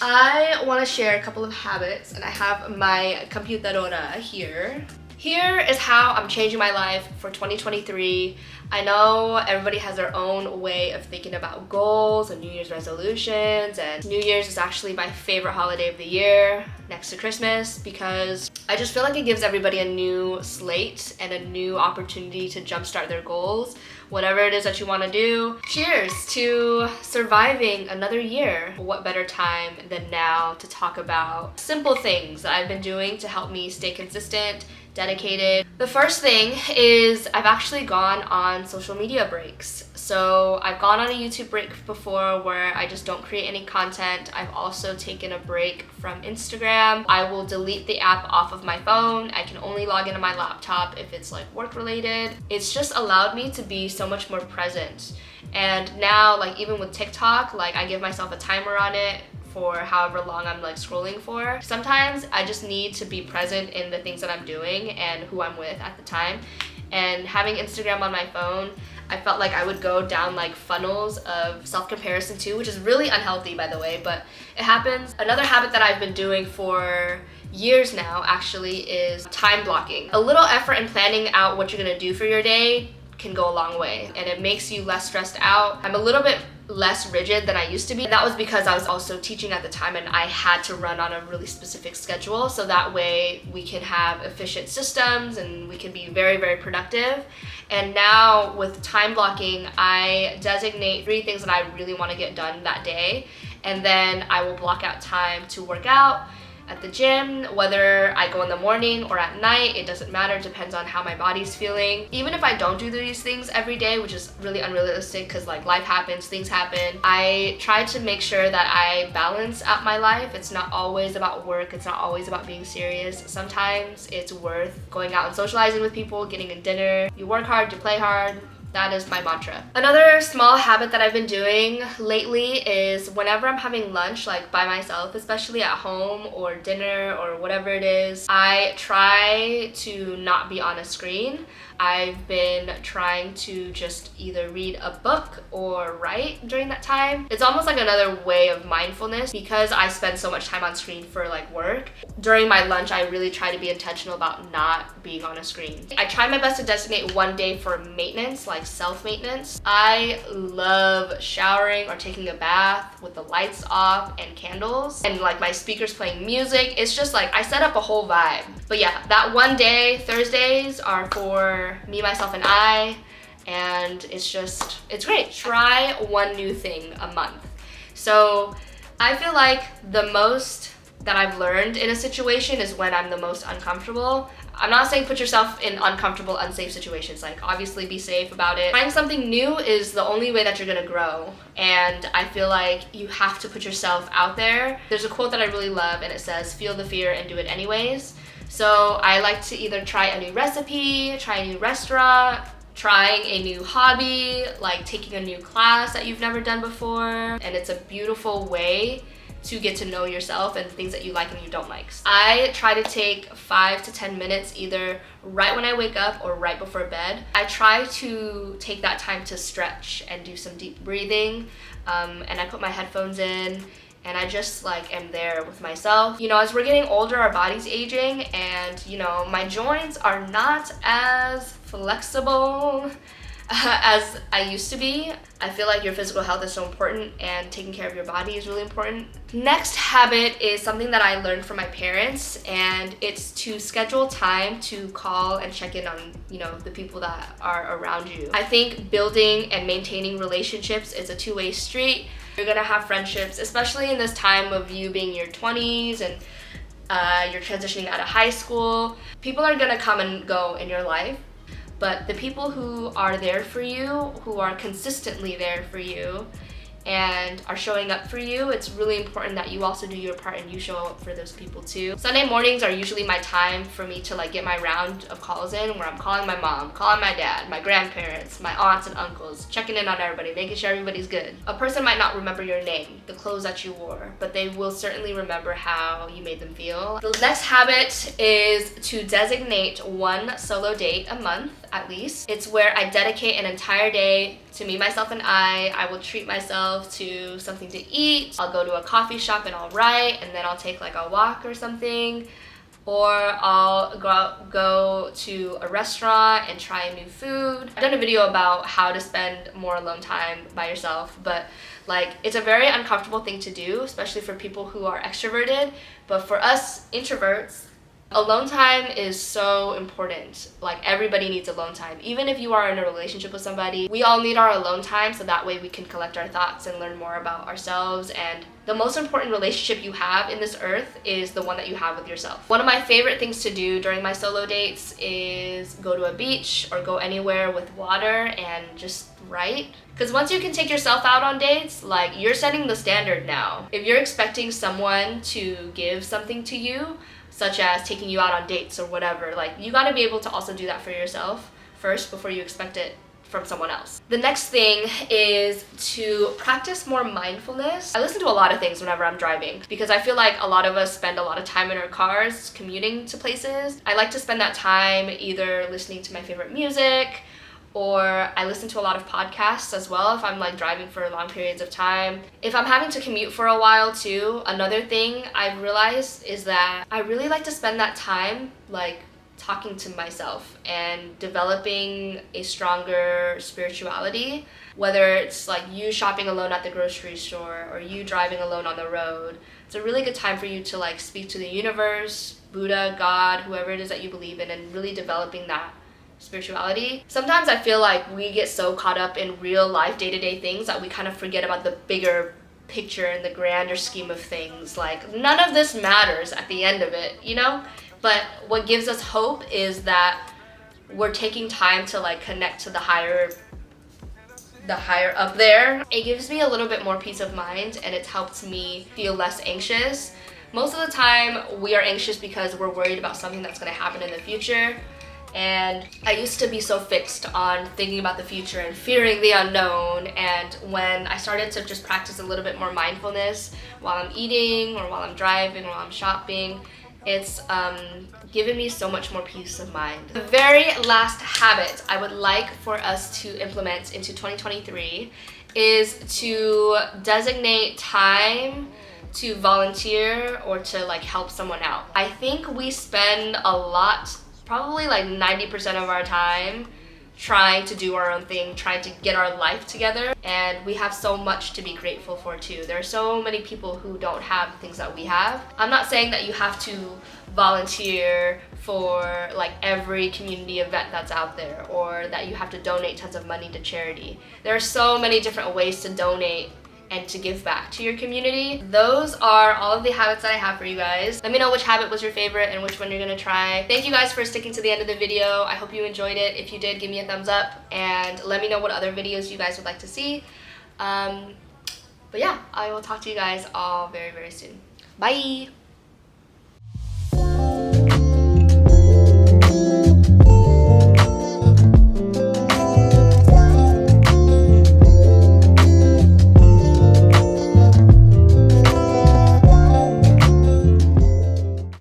I want to share a couple of habits, and I have my computadora here. Here is how I'm changing my life for 2023. I know everybody has their own way of thinking about goals and New Year's resolutions, and New Year's is actually my favorite holiday of the year next to Christmas because I just feel like it gives everybody a new slate and a new opportunity to jumpstart their goals. Whatever it is that you want to do, cheers to surviving another year. What better time than now to talk about simple things that I've been doing to help me stay consistent, dedicated. The first thing is I've actually gone on social media breaks. So I've gone on a YouTube break before where I just don't create any content. I've also taken a break from Instagram. I will delete the app off of my phone. I can only log into my laptop if it's like work related. It's just allowed me to be so much more present. And now, like even with TikTok, like I give myself a timer on it for however long I'm like scrolling for. Sometimes I just need to be present in the things that I'm doing and who I'm with at the time. And having Instagram on my phone, I felt like I would go down like funnels of self-comparison too, which is really unhealthy by the way, but it happens. Another habit that I've been doing for years now actually is time blocking. A little effort in planning out what you're gonna do for your day can go a long way, and it makes you less stressed out. I'm a little bit less rigid than I used to be. And that was because I was also teaching at the time and I had to run on a really specific schedule, so that way we can have efficient systems and we can be very, very productive. And now with time blocking, I designate 3 things that I really want to get done that day, and then I will block out time to work out at the gym, whether I go in the morning or at night, it doesn't matter, it depends on how my body's feeling. Even if I don't do these things every day, which is really unrealistic because like life happens, things happen, I try to make sure that I balance out my life. It's not always about work, it's not always about being serious. Sometimes it's worth going out and socializing with people, getting a dinner. You work hard, you play hard. That is my mantra. Another small habit that I've been doing lately is whenever I'm having lunch, like by myself, especially at home or dinner or whatever it is, I try to not be on a screen. I've been trying to just either read a book or write during that time. It's almost like another way of mindfulness because I spend so much time on screen for like work. During my lunch, I really try to be intentional about not being on a screen. I try my best to designate one day for maintenance, like self-maintenance. I love showering or taking a bath with the lights off and candles and like my speakers playing music. It's just like I set up a whole vibe. But yeah, that one day, Thursdays, are for me, myself, and I, and it's great. Try one new thing a month. So I feel like the most that I've learned in a situation is when I'm the most uncomfortable. I'm not saying put yourself in uncomfortable, unsafe situations. Like obviously be safe about it. Trying something new is the only way that you're gonna grow. And I feel like you have to put yourself out there. There's a quote that I really love and it says, feel the fear and do it anyways. So I like to either try a new recipe, try a new restaurant, trying a new hobby, like taking a new class that you've never done before. And it's a beautiful way to get to know yourself and things that you like and you don't like. I try to take 5 to 10 minutes either right when I wake up or right before bed. I try to take that time to stretch and do some deep breathing, and I put my headphones in and I just like am there with myself. You know, as we're getting older, our body's aging, and you know, my joints are not as flexible as I used to be. I feel like your physical health is so important and taking care of your body is really important. Next habit is something that I learned from my parents, and it's to schedule time to call and check in on, you know, the people that are around you. I think building and maintaining relationships is a two-way street. You're gonna have friendships, especially in this time of you being in your 20s and you're transitioning out of high school. People are gonna come and go in your life. But the people who are there for you, who are consistently there for you, and are showing up for you, it's really important that you also do your part and you show up for those people too. Sunday mornings are usually my time for me to like get my round of calls in, where I'm calling my mom, calling my dad, my grandparents, my aunts and uncles, checking in on everybody, making sure everybody's good. A person might not remember your name, the clothes that you wore, but they will certainly remember how you made them feel. The next habit is to designate one solo date a month at least. It's where I dedicate an entire day to me, myself, and I will treat myself to something to eat. I'll go to a coffee shop and I'll write, and then I'll take like a walk or something. Or I'll go to a restaurant and try new food. I've done a video about how to spend more alone time by yourself, but like it's a very uncomfortable thing to do, especially for people who are extroverted. But for us introverts, alone time is so important. Like everybody needs alone time. Even if you are in a relationship with somebody, we all need our alone time so that way we can collect our thoughts and learn more about ourselves. And the most important relationship you have in this earth is the one that you have with yourself. One of my favorite things to do during my solo dates is go to a beach or go anywhere with water and just write. Because once you can take yourself out on dates, like you're setting the standard now. If you're expecting someone to give something to you, such as taking you out on dates or whatever, like you gotta be able to also do that for yourself first before you expect it from someone else. The next thing is to practice more mindfulness. I listen to a lot of things whenever I'm driving because I feel like a lot of us spend a lot of time in our cars commuting to places. I like to spend that time either listening to my favorite music, or I listen to a lot of podcasts as well if I'm like driving for long periods of time. If I'm having to commute for a while too, another thing I've realized is that I really like to spend that time like talking to myself and developing a stronger spirituality, whether it's like you shopping alone at the grocery store or you driving alone on the road. It's a really good time for you to like speak to the universe, Buddha, God, whoever it is that you believe in, and really developing that spirituality. Sometimes I feel like we get so caught up in real life day-to-day things that we kind of forget about the bigger picture and the grander scheme of things. Like none of this matters at the end of it, you know? But what gives us hope is that we're taking time to like connect to the higher up there. It gives me a little bit more peace of mind and it helps me feel less anxious. Most of the time we are anxious because we're worried about something that's going to happen in the future. And I used to be so fixed on thinking about the future and fearing the unknown. And when I started to just practice a little bit more mindfulness while I'm eating or while I'm driving or while I'm shopping, it's given me so much more peace of mind. The very last habit I would like for us to implement into 2023 is to designate time to volunteer or to like help someone out. I think we spend a lot, probably like 90% of our time trying to do our own thing, trying to get our life together, and we have so much to be grateful for too. There are so many people who don't have the things that we have. I'm not saying that you have to volunteer for like every community event that's out there or that you have to donate tons of money to charity. There are so many different ways to donate and to give back to your community. Those are all of the habits that I have for you guys. Let me know which habit was your favorite and which one you're gonna try. Thank you guys for sticking to the end of the video. I hope you enjoyed it. If you did, give me a thumbs up and let me know what other videos you guys would like to see. But yeah, I will talk to you guys all very, very soon. Bye!